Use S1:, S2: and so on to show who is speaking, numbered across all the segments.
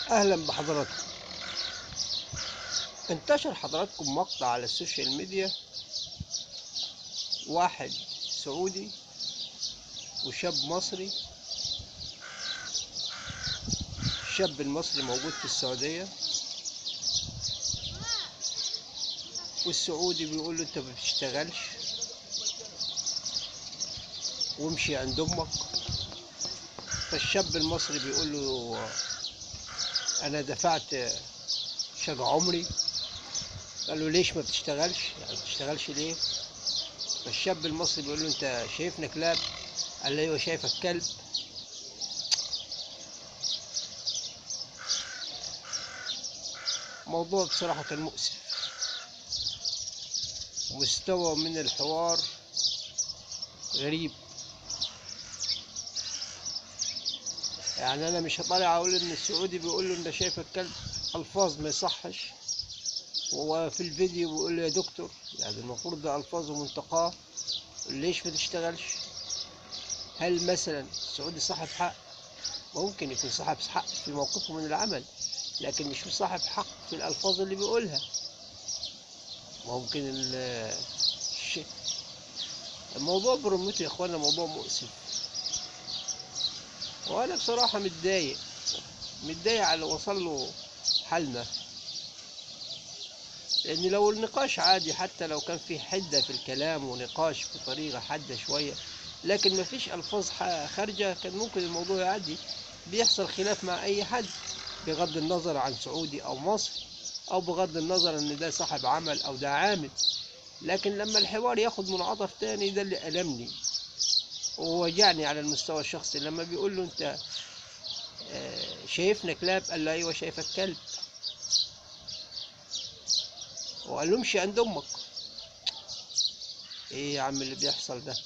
S1: أهلا بحضراتكم. انتشر حضراتكم مقطع على السوشيال ميديا، واحد سعودي وشاب مصري. الشاب المصري موجود في السعودية، والسعودي بيقول له انت ما بتشتغلش وامشي عند امك. فالشاب المصري بيقول له انا دفعت شقة عمري. قال له ليش ما بتشتغلش؟ يعني ما بتشتغلش ليه؟ فالشاب المصري بيقول له انت شايفنا كلاب؟ قال له ايوه شايفك كلب. موضوع بصراحة كان مؤسف، مستوى من الحوار غريب. يعني انا مش هطلع اقول ان السعودي بيقول له انت شايف الكلب، الفاظ ما يصحش. وهو في الفيديو بيقول له يا دكتور، يعني المفروض ده الفاظه منتقاه. ليش ما تشتغلش؟ هل مثلا السعودي صاحب حق؟ ممكن يكون صاحب حق في موقفه من العمل، لكن مش صاحب حق في الالفاظ اللي بيقولها. ممكن الش- الموضوع برمته يا اخوانا موضوع مؤسف. وانا بصراحه متضايق على اللي وصل له حالنا. لأن لو النقاش عادي، حتى لو كان في حدة في الكلام ونقاش بطريقة حادة شوية، لكن مفيش ألفاظ خارجة، كان ممكن الموضوع يعدي. بيحصل خلاف مع أي حد، بغض النظر عن سعودي أو مصري، أو بغض النظر إن ده صاحب عمل أو ده عامل. لكن لما الحوار ياخد منعطف تاني، ده اللي ألمني ووجعني على المستوى الشخصي. لما بيقول له أنت شايفنا كلاب؟ قال له أيوة شايفك كلب. وقال له امشي عند أمك. إيه يا عم اللي بيحصل ده؟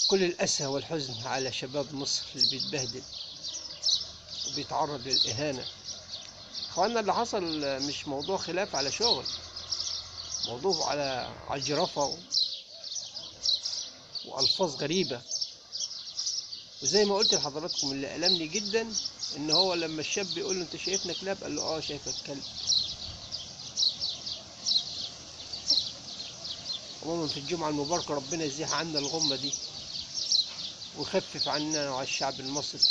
S1: كل الأسى والحزن على شباب مصر اللي بيتبهدل وبيتعرض للإهانة. اخوانا اللي حصل مش موضوع خلاف على شغل، موضوع على عجرفة وألفاظ غريبة. وزي ما قلت لحضراتكم، اللي ألمني جدا إن هو لما الشاب بيقول له أنت شايفنا كلاب، قال له آه شايفك كلب. عموما في الجمعة المباركة ربنا يزيح عنا الغمة دي ويخفف عننا وعلى الشعب المصري،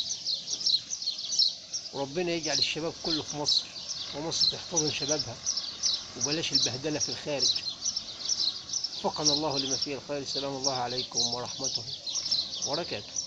S1: وربنا يجعل الشباب كله في مصر، ومصر تحتضن شبابها، وبلاش البهدلة في الخارج. وفقنا الله لما فيه الخير. سلام الله عليكم ورحمته وبركاته.